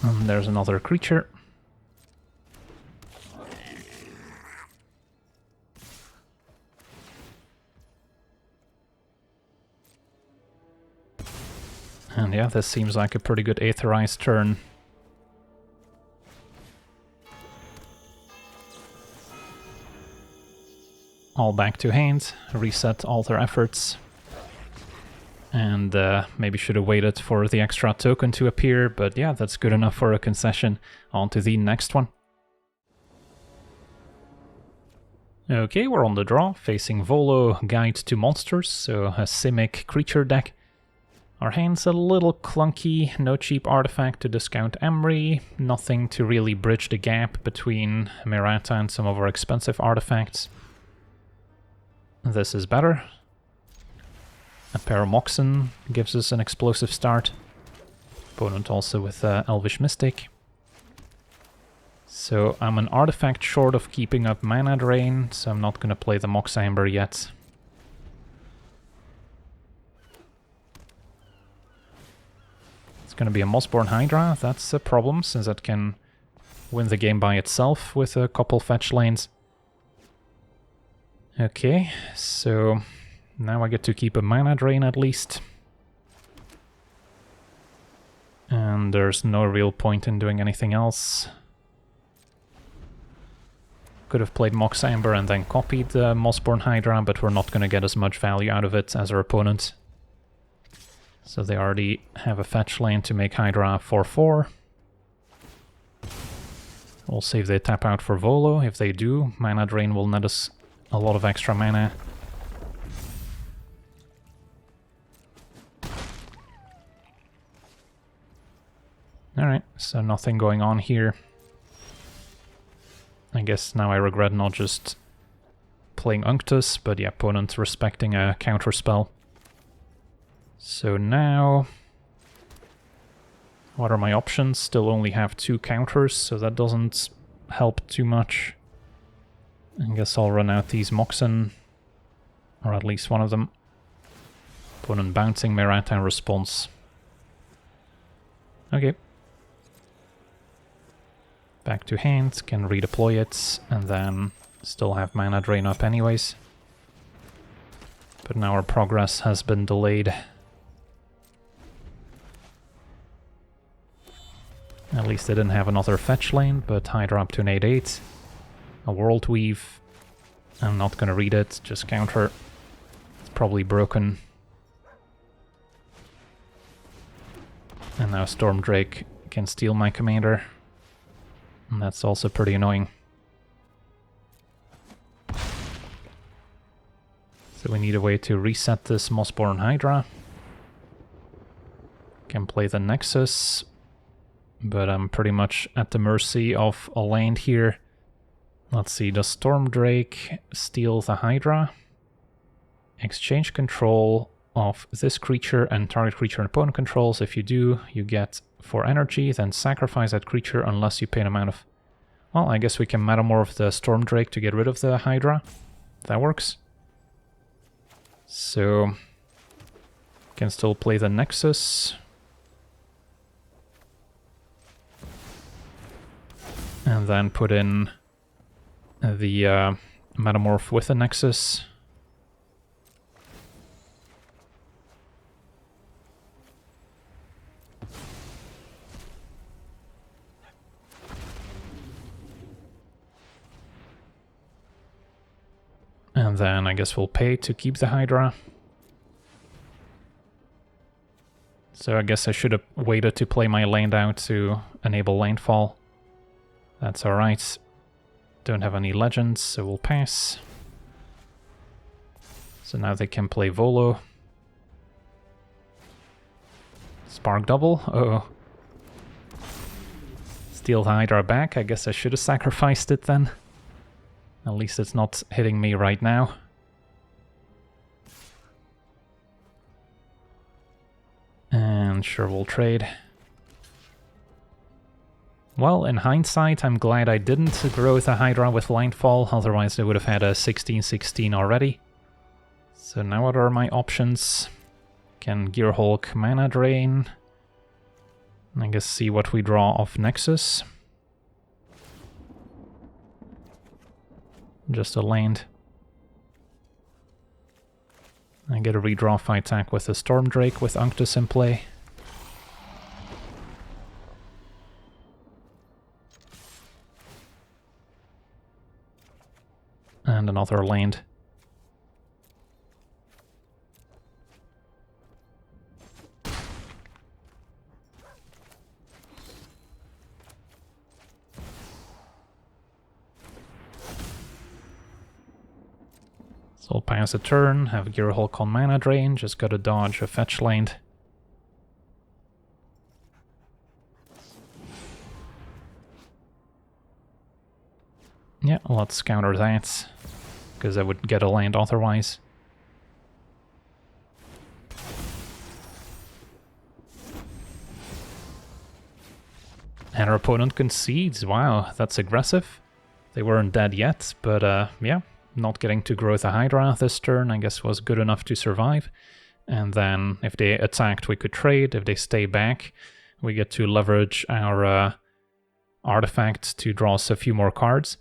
Speaker 1: And there's another creature. And yeah, this seems like a pretty good Aetherized turn. All back to hand, reset all their efforts. And maybe should have waited for the extra token to appear, but yeah, that's good enough for a concession. On to the next one. Okay, we're on the draw, facing Volo, Guide to Monsters, so a Simic creature deck. Our hand's a little clunky, no cheap artifact to discount Emry, nothing to really bridge the gap between Merata and some of our expensive artifacts. This is better. A Paramoxen gives us an explosive start. Opponent also with Elvish Mystic. So I'm an artifact short of keeping up mana drain, so I'm not going to play the Mox Amber yet. It's going to be a Mossborn Hydra. That's a problem, since it can win the game by itself with a couple fetch lanes. Okay, so now I get to keep a mana drain at least. And there's no real point in doing anything else. Could have played Mox Amber and then copied the Mossborn Hydra, but we're not going to get as much value out of it as our opponent. So they already have a fetch lane to make Hydra 4-4. We'll see if they tap out for Volo. If they do, mana drain will net us a lot of extra mana. Alright, so nothing going on here. I guess now I regret not just playing Unctus, but the opponent respecting a counter spell. So now, what are my options? Still only have 2 counters, so that doesn't help too much. I guess I'll run out these Moxen, or at least one of them. Opponent bouncing Merata in response. Okay. Back to hand, can redeploy it, and then still have mana drain up anyways. But now our progress has been delayed. At least they didn't have another fetch lane, but Hydra up to an 8/8. A World Weave. I'm not gonna read it, just counter. It's probably broken. And now Storm Drake can steal my commander. And that's also pretty annoying. So we need a way to reset this Mossborn Hydra. Can play the Nexus, but I'm pretty much at the mercy of a land here. Let's see, does Storm Drake steal the Hydra? Exchange control of this creature and target creature and opponent controls. If you do, you get 4 energy, then sacrifice that creature unless you pay an amount of... Well, I guess we can metamorph the Storm Drake to get rid of the Hydra. That works. So, can still play the Nexus. And then put in the metamorph with the Nexus. And then I guess we'll pay to keep the Hydra. So I guess I should have waited to play my land out to enable landfall. That's alright. Don't have any legends, so we'll pass. So now they can play Volo. Spark double? Uh-oh. Steal the Hydra back. I guess I should have sacrificed it then. At least it's not hitting me right now. And sure, we'll trade. Well, in hindsight, I'm glad I didn't grow the Hydra with Landfall, otherwise they would have had a 16/16 already. So now what are my options? Can Gearhulk mana drain. I guess see what we draw off Nexus. Just a land. I get a redraw if I attack with a Storm Drake with Unctus in play. And another land. So I'll pass a turn, have Gearhulk on mana drain, just gotta dodge a fetch land. Yeah, let's counter that, because I would get a land otherwise. And our opponent concedes. Wow, that's aggressive. They weren't dead yet, but yeah, not getting to grow the Hydra this turn I guess was good enough to survive. And then if they attacked, we could trade. If they stay back, we get to leverage our artifact to draw us a few more cards.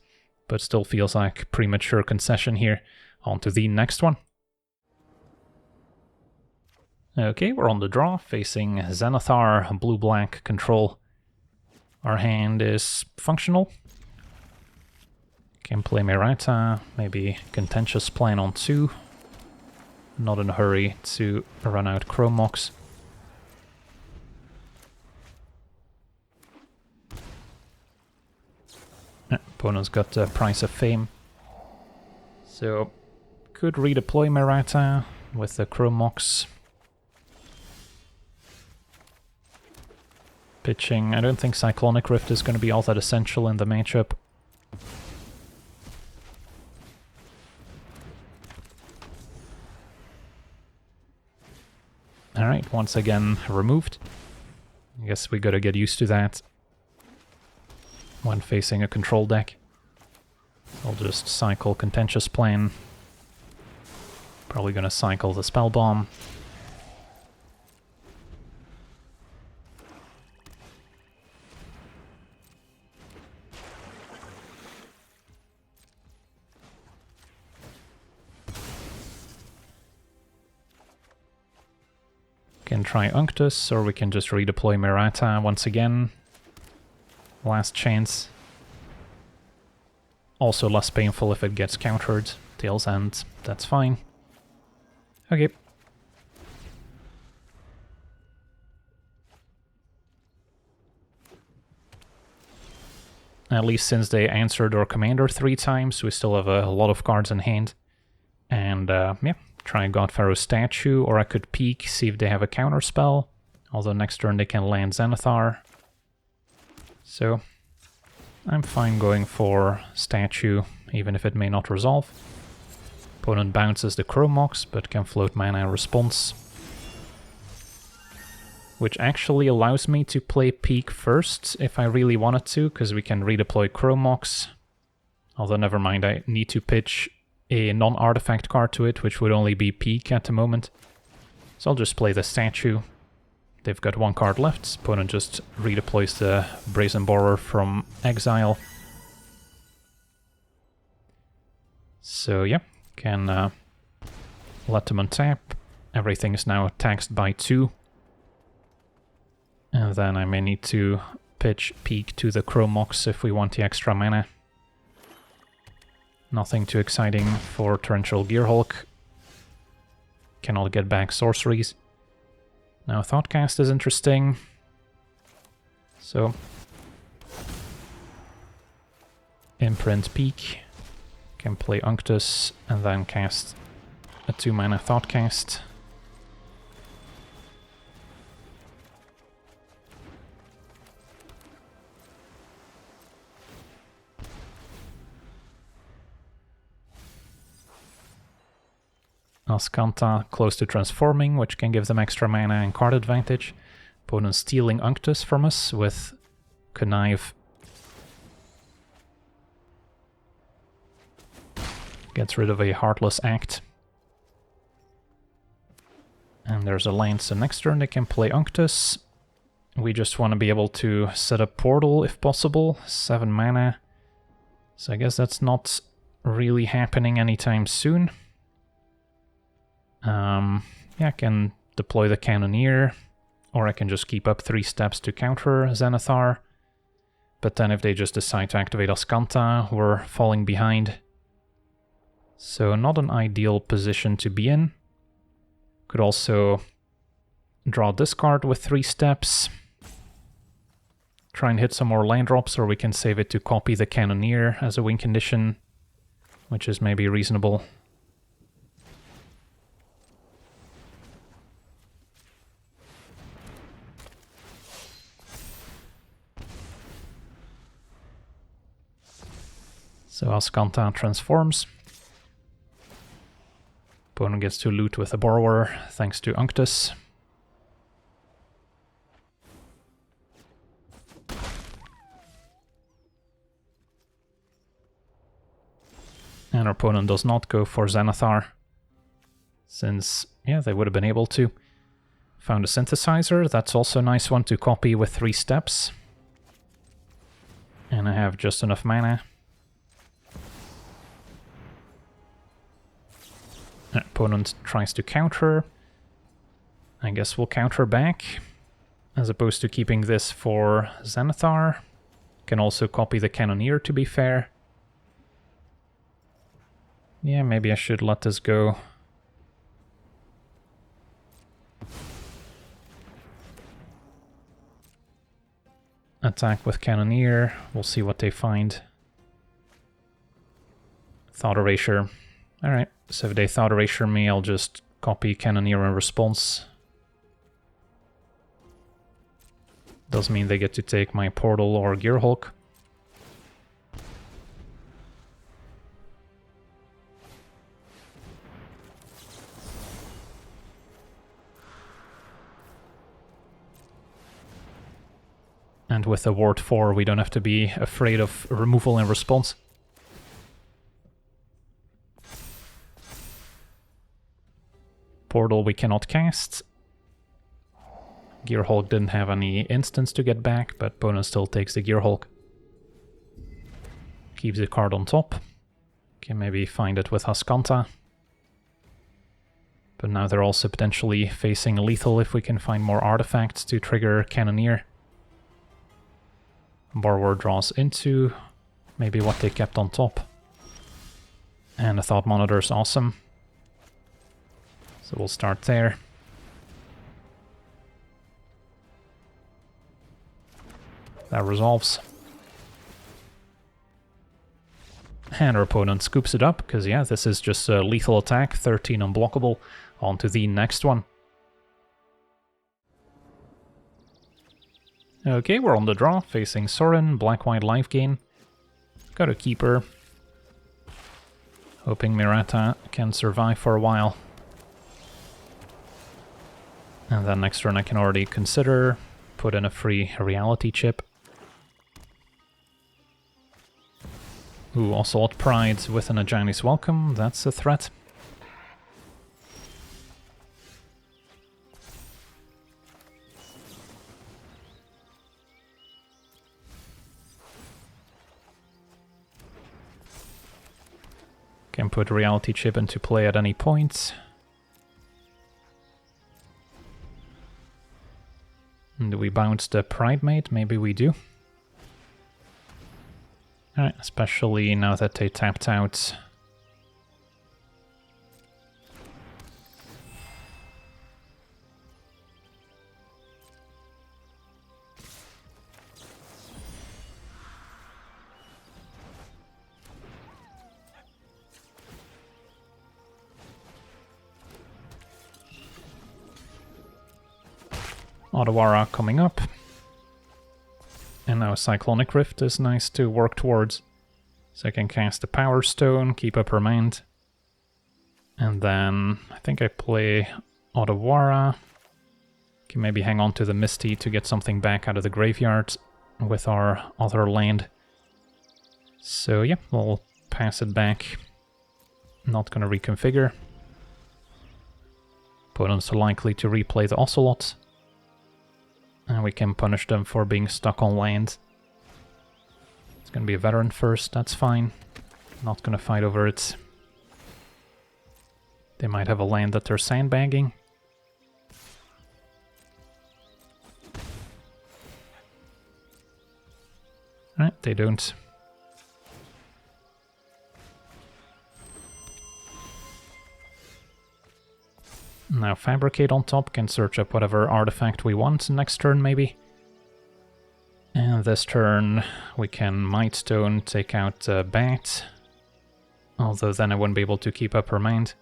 Speaker 1: But still feels like premature concession here. On to the next one. Okay, we're on the draw, facing Xanathar, blue-black control. Our hand is functional. Can play Merata, maybe Contentious Plan on 2. Not in a hurry to run out Chrome Mox. Opponent's got the Price of Fame. So, could redeploy Merata with the Chrome Mox. Pitching, I don't think Cyclonic Rift is going to be all that essential in the matchup. Alright, once again removed. I guess we gotta get used to that when facing a control deck. I'll just cycle Contentious Plan. Probably gonna cycle the Spell Bomb. Can try Unctus, or we can just redeploy Merata once again. Last chance. Also less painful if it gets countered. Tail's End, that's fine. Okay. At least since they answered our commander 3 times, we still have a lot of cards in hand. And yeah, try Godpharaoh's Statue, or I could peek, see if they have a counter spell. Although next turn they can land Xanathar. So I'm fine going for Statue, even if it may not resolve. Opponent bounces the Chromox, but can float mana in response. Which actually allows me to play Peek first, if I really wanted to, because we can redeploy Chromox. Although never mind, I need to pitch a non-artifact card to it, which would only be Peek at the moment. So I'll just play the Statue. They've got 1 card left. Opponent just redeploys the Brazen Borer from exile. So yeah, can let them untap. Everything is now taxed by 2. And then I may need to pitch Peek to the Chromox if we want the extra mana. Nothing too exciting for Torrential Gearhulk. Cannot get back sorceries. Now Thoughtcast is interesting. So imprint Peek. Can play Unctus and then cast a 2-mana Thoughtcast. Azcanta close to transforming, which can give them extra mana and card advantage. Opponent stealing Unctus from us with Connive. Gets rid of a Heartless Act. And there's a land, so next turn they can play Unctus. We just want to be able to set up Portal if possible, 7 mana. So I guess that's not really happening anytime soon. Yeah, I can deploy the Cannoneer, or I can just keep up 3 steps to counter Xanathar. But then if they just decide to activate Azcanta, we're falling behind. So not an ideal position to be in. Could also draw this card with 3 steps. Try and hit some more land drops, or we can save it to copy the Cannoneer as a win condition, which is maybe reasonable. So Azcanta transforms. Opponent gets to loot with a Borrower, thanks to Unctus. And our opponent does not go for Xanathar, since, yeah, they would have been able to. Found a Synthesizer, that's also a nice one to copy with 3 steps. And I have just enough mana. Opponent tries to counter. I guess we'll counter back, as opposed to keeping this for Xanathar. Can also copy the Cannoneer, to be fair. Yeah, maybe I should let this go. Attack with Cannoneer, we'll see what they find. Thought Erasure. Alright, so if they Thought Erasure me, I'll just copy Cannoneer in response. Does mean they get to take my Portal or Gearhulk. And with the Ward 4, we don't have to be afraid of removal in response. Portal we cannot cast. Gearhulk didn't have any instants to get back, but opponent still takes the Gearhulk. Keeps the card on top. Can maybe find it with Haskanta. But now they're also potentially facing lethal if we can find more artifacts to trigger Cannoneer. Borrower draws into maybe what they kept on top. And the Thought Monitor is awesome. So we'll start there. That resolves. And our opponent scoops it up, because yeah, this is just a lethal attack, 13 unblockable. On to the next one. Okay, we're on the draw, facing Sorin, black-white life gain. Got a keeper. Hoping Merata can survive for a while. And then next turn I can already consider put in a free reality chip. Ooh, Assault Pride with an Ajani's Welcome, that's a threat. Can put Reality Chip into play at any point. And do we bounce the Pride Mate? Maybe we do. Alright, especially now that they tapped out. Odawara coming up. And now Cyclonic Rift is nice to work towards. So I can cast the Power Stone, keep up her mind. And then I think I play Odawara. Can maybe hang on to the Misty to get something back out of the graveyard with our other land. So yeah, we'll pass it back. Not gonna reconfigure. Opponents are likely to replay the Ocelot. And we can punish them for being stuck on land. It's gonna be a veteran first, that's fine. Not gonna fight over it. They might have a land that they're sandbagging. Alright, they don't. Now Fabricate on top, can search up whatever artifact we want next turn maybe. And this turn we can Might Stone, take out Bat. Although then I wouldn't be able to keep up her mind.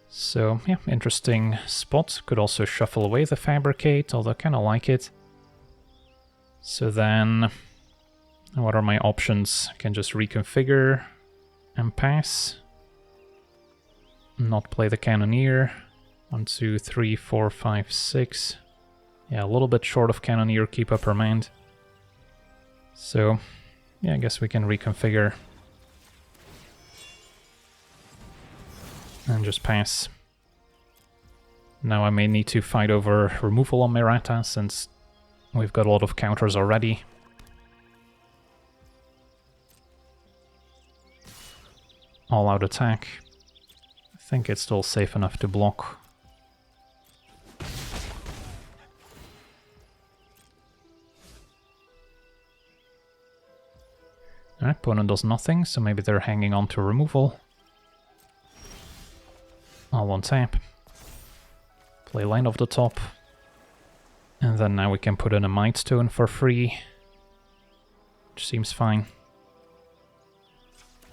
Speaker 1: So yeah, interesting spot. Could also shuffle away the Fabricate, although I kinda like it. So then, what are my options? I can just reconfigure and pass. Not play the Cannoneer. 1, 2, 3, 4, 5, 6. Yeah, a little bit short of Cannoneer, keep up her mind. So, yeah, I guess we can reconfigure. And just pass. Now I may need to fight over removal on Merata, since we've got a lot of counters already. All-out attack. I think it's still safe enough to block. Alright, opponent does nothing, so maybe they're hanging on to removal. All on tap. Play land off the top. And then now we can put in a Might Stone for free. Which seems fine.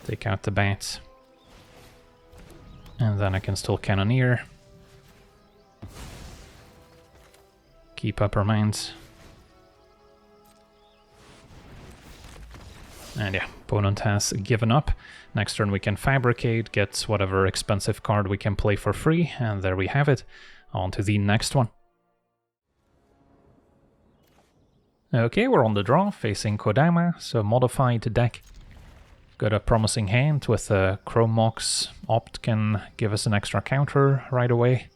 Speaker 1: Take out the Bat. And then I can still Cannoneer. Keep up her mind. And yeah, opponent has given up. Next turn we can Fabricate, get whatever expensive card we can play for free, and there we have it. On to the next one. Okay, we're on the draw, facing Kodama, so modified deck. Got a promising hand with a Chrome Mox. Opt can give us an extra counter right away.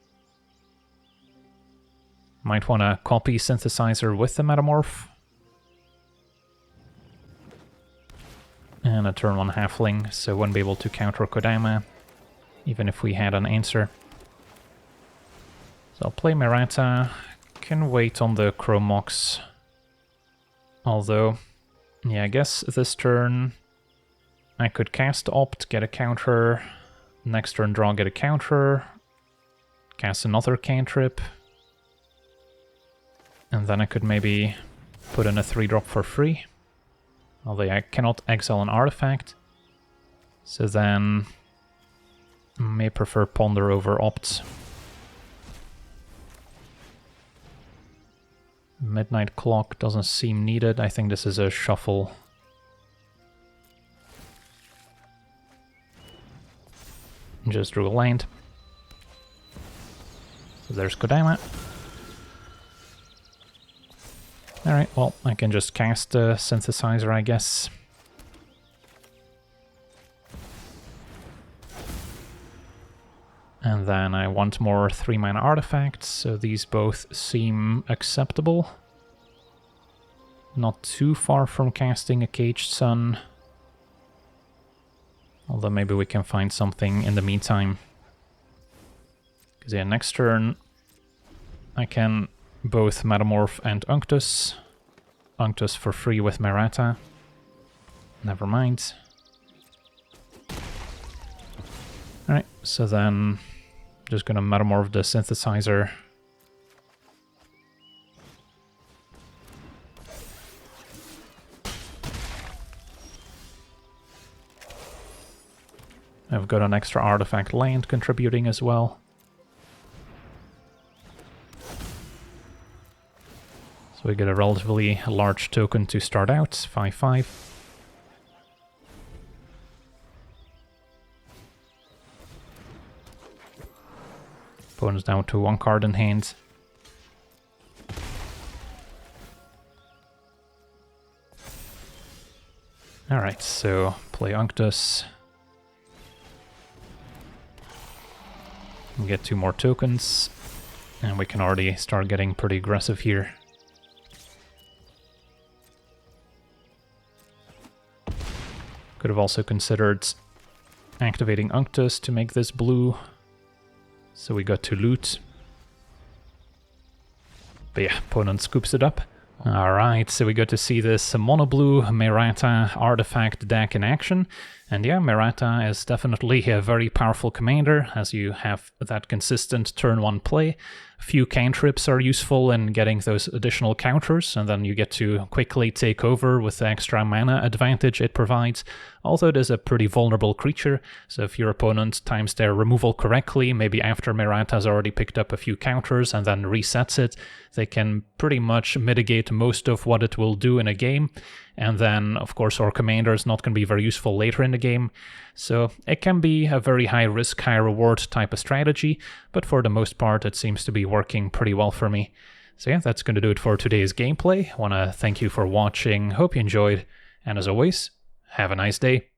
Speaker 1: Might want to copy Synthesizer with the Metamorph. And a turn 1 Halfling, so wouldn't be able to counter Kodama, even if we had an answer. So I'll play Merata, can wait on the Chrome Mox. Although, yeah, I guess this turn I could cast Opt, get a counter, next turn draw, get a counter, cast another cantrip, and then I could maybe put in a 3-drop for free. Although I cannot exile an artifact, so then I may prefer Ponder over Opt. Midnight Clock doesn't seem needed. I think this is a shuffle. Just drew a land. So there's Kodama. Alright, well, I can just cast a Synthesizer, I guess. And then I want more 3-mana artifacts, so these both seem acceptable. Not too far from casting a Caged Sun. Although maybe we can find something in the meantime. Because yeah, next turn I can both Metamorph and Unctus. Unctus for free with Merata. Never mind. Alright, so then just gonna Metamorph the Synthesizer. I've got an extra artifact land contributing as well. So we get a relatively large token to start out, 5/5. Opponent's down to 1 card in hand. Alright, so play Unctus. Get 2 more tokens, and we can already start getting pretty aggressive here. Could have also considered activating Unctus to make this blue, so we got to loot. But yeah, opponent scoops it up. Alright, so we got to see this mono-blue Merata artifact deck in action. And yeah, Merata is definitely a very powerful commander, as you have that consistent turn 1 play. A few cantrips are useful in getting those additional counters, and then you get to quickly take over with the extra mana advantage it provides. Although it is a pretty vulnerable creature, so if your opponent times their removal correctly, maybe after Merata has already picked up a few counters and then resets it, they can pretty much mitigate most of what it will do in a game. And then, of course, our commander is not going to be very useful later in the game. So it can be a very high risk, high reward type of strategy, but for the most part it seems to be working pretty well for me. So yeah, that's going to do it for today's gameplay. I want to thank you for watching, hope you enjoyed, and as always, have a nice day.